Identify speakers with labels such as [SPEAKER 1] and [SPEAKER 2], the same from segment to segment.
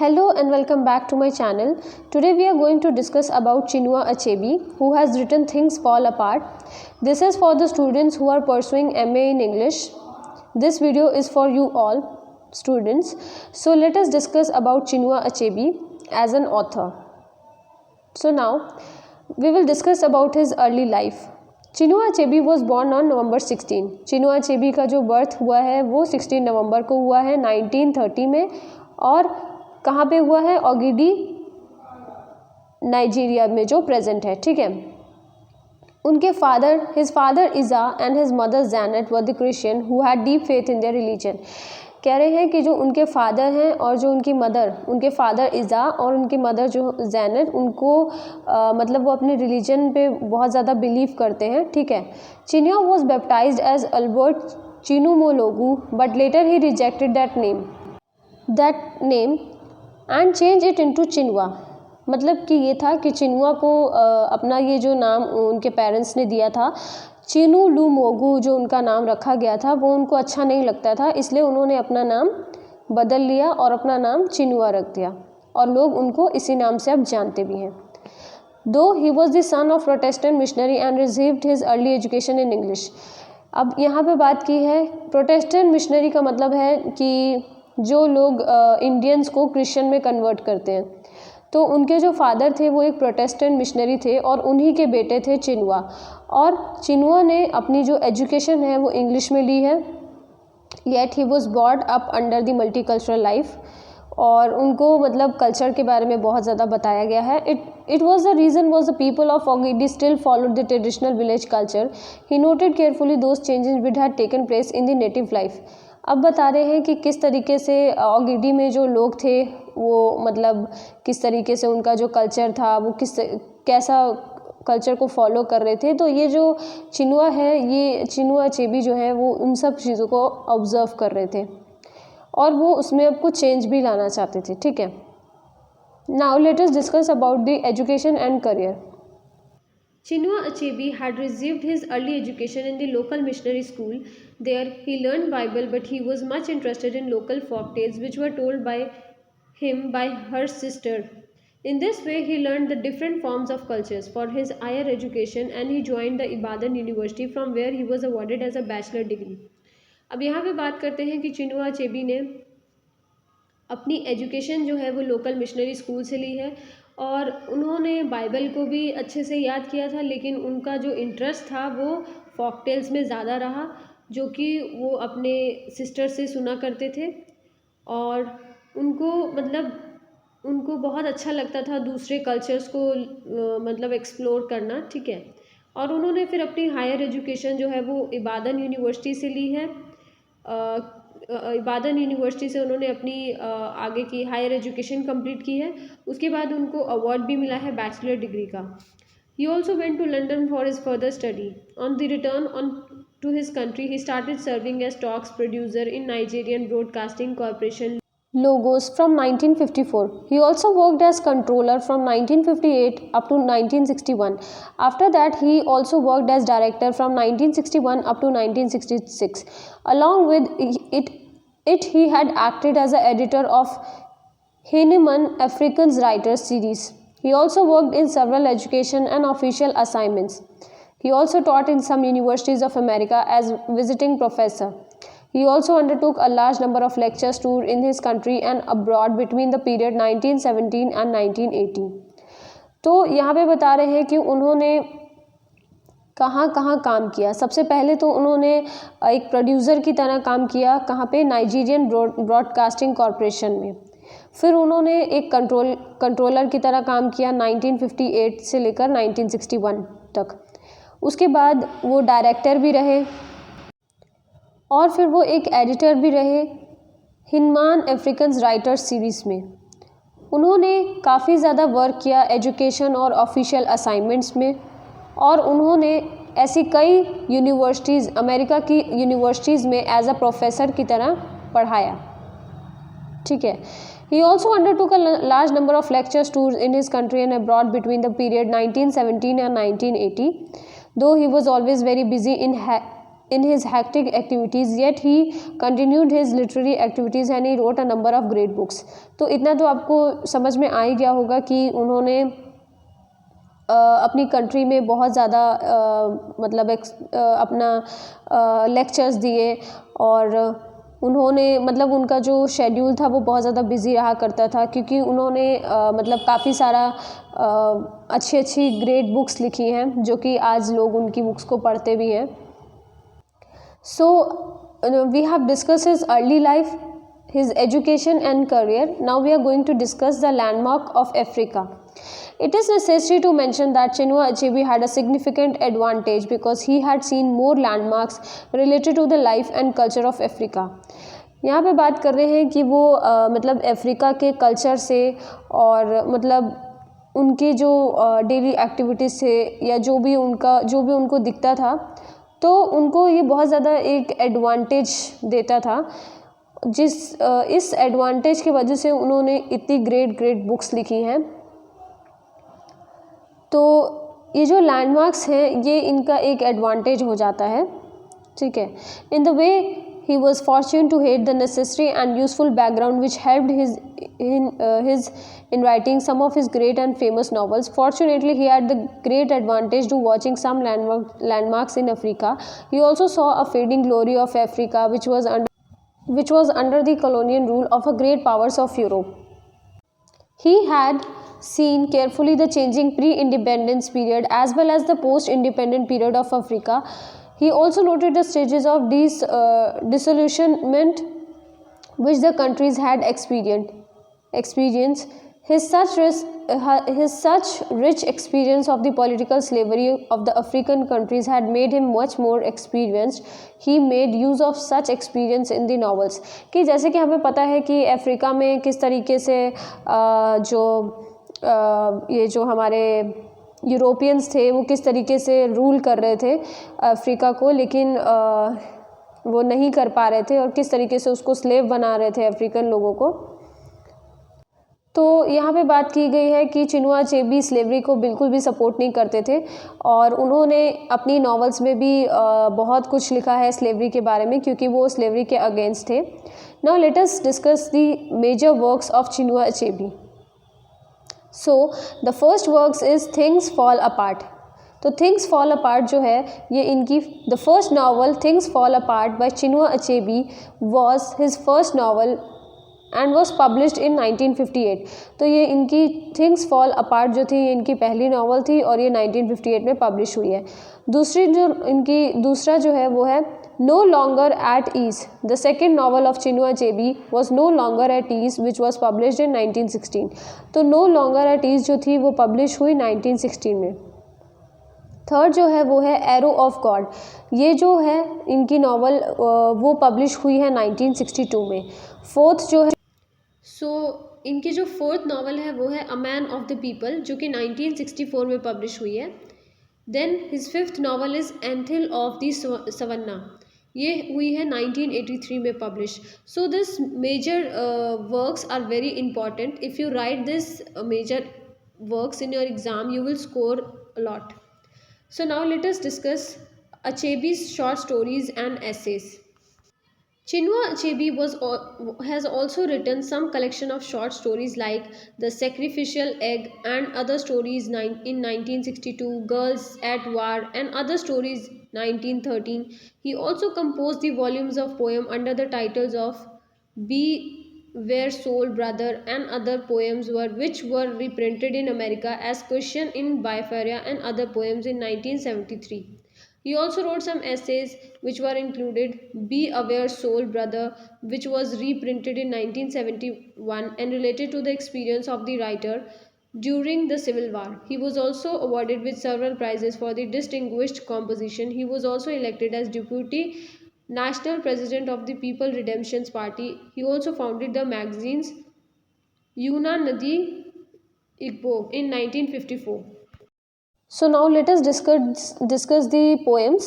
[SPEAKER 1] Hello and welcome back to my channel. Today we are going to discuss about Chinua Achebe, who has written Things Fall Apart. This is for the students who are pursuing MA in English. This video is for you all students. So let us discuss about Chinua Achebe as an author. So now we will discuss about his early life. Chinua Achebe was born on November 16. Chinua Achebe का जो birth हुआ है वो 16 नवंबर को हुआ है 1930 में, और कहाँ पे हुआ है? ओगिडी, नाइजीरिया में, जो प्रेजेंट है। ठीक है। उनके his father Isaiah and his mother Janet were the Christian who had deep faith in their religion. कह रहे हैं कि जो उनके फादर हैं और जो उनके फादर इज़ा और उनकी मदर जो जैनेट, उनको मतलब वो अपने रिलीजन पे बहुत ज़्यादा बिलीव करते हैं। ठीक है। Chinua was baptized as Albert Chinualumogu, but later he rejected that name and change it into Chinua. मतलब कि ये था कि चिनुआ को अपना ये जो नाम उनके पेरेंट्स ने दिया था, चिनुलुमोगू जो उनका नाम रखा गया था, वो उनको अच्छा नहीं लगता था, इसलिए उन्होंने अपना नाम बदल लिया और अपना नाम चिनुआ रख दिया, और लोग उनको इसी नाम से अब जानते भी हैं। दो he was the son of Protestant missionary and received his early education in English. अब यहाँ पे बात की है, प्रोटेस्टेंट मिशनरी का मतलब है कि जो लोग इंडियंस को क्रिश्चियन में कन्वर्ट करते हैं, तो उनके जो फादर थे वो एक प्रोटेस्टेंट मिशनरी थे और उन्हीं के बेटे थे चिनुआ। और चिनुआ ने अपनी जो एजुकेशन है वो इंग्लिश में ली है, yet he was brought up under the multicultural life, और उनको मतलब कल्चर के बारे में बहुत ज़्यादा बताया गया है। It was the reason was the people of Ogidi still followed the traditional village culture. He noted carefully those changes which had taken place in the native life. अब बता रहे हैं कि किस तरीके से ओगिडी में जो लोग थे वो मतलब किस तरीके से उनका जो कल्चर था वो कैसा कल्चर को फॉलो कर रहे थे। तो ये जो चिनुआ है, ये चिनुआ अचेबी जो है, वो उन सब चीज़ों को ऑब्जर्व कर रहे थे और वो उसमें अब कुछ चेंज भी लाना चाहते थे। ठीक है। Now let us discuss about the education and career. Chinua Achebe had received his early education in the local missionary school. There he learned Bible, but he was much interested in local folk tales which were told by him by her sister. In this way he learned the different forms of cultures for his higher education, and he joined the Ibadan University from where he was awarded as a bachelor degree. अब यहाँ पे बात करते हैं कि Chinua अचेबी ने अपनी education जो है वो लोकल मिशनरी स्कूल से ली है, और उन्होंने बाइबल को भी अच्छे से याद किया था, लेकिन उनका जो इंटरेस्ट था वो फोक टेल्स में ज़्यादा रहा, जो कि वो अपने सिस्टर से सुना करते थे, और उनको बहुत अच्छा लगता था दूसरे कल्चर्स को मतलब एक्सप्लोर करना। ठीक है। और उन्होंने फिर अपनी हायर एजुकेशन जो है वो इबादन यूनिवर्सिटी से ली है। इबादन यूनिवर्सिटी से उन्होंने अपनी आगे की हायर एजुकेशन कंप्लीट की है। उसके बाद उनको अवार्ड भी मिला है बैचलर डिग्री का। He also went to London for his further study. On the return to his country he started serving as talks producer in Nigerian Broadcasting Corporation Logos from 1954. He also worked as controller from 1958 up to 1961. After that, he also worked as director from 1961 up to 1966. Along with it he had acted as an editor of Heinemann Africans Writers series. He also worked in several education and official assignments. He also taught in some universities of America as visiting professor. He also undertook a large number of lectures tour in his country and abroad between the period 1917 and 1918. तो यहाँ पे बता रहे हैं कि उन्होंने कहाँ कहाँ काम किया। सबसे पहले तो उन्होंने एक प्रोड्यूसर की तरह काम किया, कहाँ पे? नाइजीरियन ब्रॉडकास्टिंग कॉर्पोरेशन में। फिर उन्होंने एक कंट्रोलर की तरह काम किया 1958 से लेकर 1961 तक। उसके बाद वो डायरेक्टर भी रहे और फिर वो एक एडिटर भी रहे हिनमान अफ्रीकन्स राइटर्स सीरीज़ में। उन्होंने काफ़ी ज़्यादा वर्क किया एजुकेशन और ऑफिशियल असाइनमेंट्स में, और उन्होंने ऐसी कई यूनिवर्सिटीज़, अमेरिका की यूनिवर्सिटीज़ में एज अ प्रोफेसर की तरह पढ़ाया। ठीक है। He also undertook a large number of lectures tours in his country and abroad between the period 1917 and 1980. Though he was always very busy in in his hectic activities, yet he continued his literary activities and he wrote a number of great books. तो इतना तो आपको समझ में आ ही गया होगा कि उन्होंने अपनी कंट्री में बहुत ज़्यादा मतलब अपना लेक्चर्स दिए और उन्होंने मतलब उनका जो शेड्यूल था वो बहुत ज़्यादा बिजी रहा करता था, क्योंकि उन्होंने मतलब काफ़ी सारा अच्छी अच्छी ग्रेट बुक्स लिखी हैं जो कि आज लोग उनकी बुक्स को पढ़ते भी हैं. So we have discussed his early life, his education and career. Now we are going to discuss the landmark of Africa. It is necessary to mention that Chinua Achebe had a significant advantage because he had seen more landmarks related to the life and culture of Africa. यहाँ पे बात कर रहे हैं कि वो मतलब Africa के कल्चर से और मतलब उनकी जो डेली एक्टिविटीज़ से या जो भी उनको दिखता था, तो उनको ये बहुत ज़्यादा एक एडवांटेज देता था, इस एडवांटेज की वजह से उन्होंने इतनी ग्रेट बुक्स लिखी हैं. तो ये जो लैंडमार्क्स हैं ये इनका एक एडवांटेज हो जाता है. ठीक है. In the way he was fortune to hate the necessary and useful background which helped his in writing some of his great and famous novels. Fortunately, he had the great advantage to watching some landmarks in Africa. He also saw a fading glory of Africa, which was under the colonial rule of a great powers of Europe. He had seen carefully the changing pre-independence period as well as the post-independent period of Africa. He also noted the stages of disillusionment which the countries had experienced. His such rich experience of the political slavery of the African countries had made him much more experienced. He made use of such experience in the novels. कि जैसे कि हमें पता है कि Africa में किस तरीके से ये जो हमारे यूरोपियंस थे वो किस तरीके से रूल कर रहे थे अफ्रीका को, लेकिन वो नहीं कर पा रहे थे और किस तरीके से उसको स्लेव बना रहे थे अफ्रीकन लोगों को. तो यहाँ पे बात की गई है कि चिनुआ अचेबी स्लेवरी को बिल्कुल भी सपोर्ट नहीं करते थे और उन्होंने अपनी नॉवेल्स में भी बहुत कुछ लिखा है स्लेवरी के बारे में, क्योंकि वो स्लेवरी के अगेंस्ट थे. Now let us discuss the major works of Chinua Achebe. So the first works is Things Fall Apart. तो थिंग्स फॉल अपार्ट जो है ये इनकी the first novel Things Fall Apart by Chinua Achebe was his first novel and was published in 1958. तो ये इनकी things Fall Apart जो थी ये इनकी पहली नावल थी और ये 1958 में पब्लिश हुई है. दूसरा जो है वो है No Longer at Ease. The second novel of Chinua Achebe was No Longer at Ease which was published in 1916. तो नो लॉन्गर एट ईज जो थी वो पब्लिश हुई 1916 में. थर्ड जो है वो है एरो ऑफ गॉड. ये जो है इनकी नावल वो पब्लिश हुई है 1962 में. फोर्थ जो है इनकी जो फोर्थ नावल है वो है A Man of the People जो कि 1964 में पब्लिश हुई है. Then his fifth novel is Anthills of the Savannah. ये हुई है 1983 में publish. So this major works are very important. If you write this major works in your exam you will score a lot. So now let us discuss Achebe's short stories and essays. Chinua Achebe has also written some collection of short stories like The Sacrificial Egg and Other Stories in 1962, Girls at War and Other Stories 1913. He also composed the volumes of poem under the titles of Be Where Soul Brother and other poems which were reprinted in America as Question in Bifaria and Other Poems in 1973. He also wrote some essays which were included Be Aware Soul Brother, which was reprinted in 1971 and related to the experience of the writer during the Civil War. He was also awarded with several prizes for the distinguished composition. He was also elected as Deputy National President of the People Redemption Party. He also founded the magazines Yuna Nadi Igbo in 1954. So now let us discuss the poems.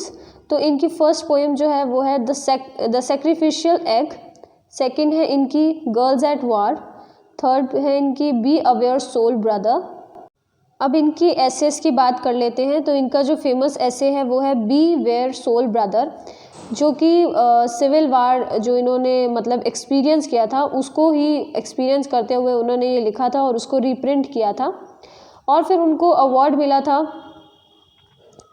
[SPEAKER 1] तो इनकी first poem जो है वो है the sacrificial egg. Second है इनकी girls at war. Third है इनकी बी अवेयर सोल ब्रदर. अब इनकी एसेस की बात कर लेते हैं. तो इनका जो फेमस एसे है वो है बी वेयर सोल ब्रदर. जो कि सिविल वार जो इन्होंने मतलब एक्सपीरियंस किया था उसको ही एक्सपीरियंस करते हुए उन्होंने ये लिखा था और उसको रीप्रिंट किया था। और फिर उनको अवार्ड मिला था,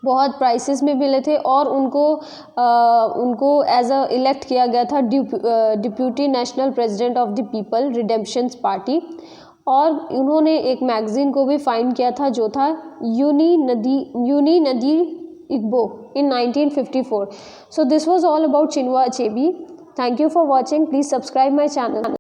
[SPEAKER 1] बहुत प्राइसेस में मिले थे, और उनको एज अ इलेक्ट किया गया था deputy national president of the People Redemptions Party. और उन्होंने एक मैगजीन को भी फाइंड किया था जो था यूनी नदी Igbo in 1954. So this was all about Chinua Achebe. Thank you for watching. Please subscribe my channel.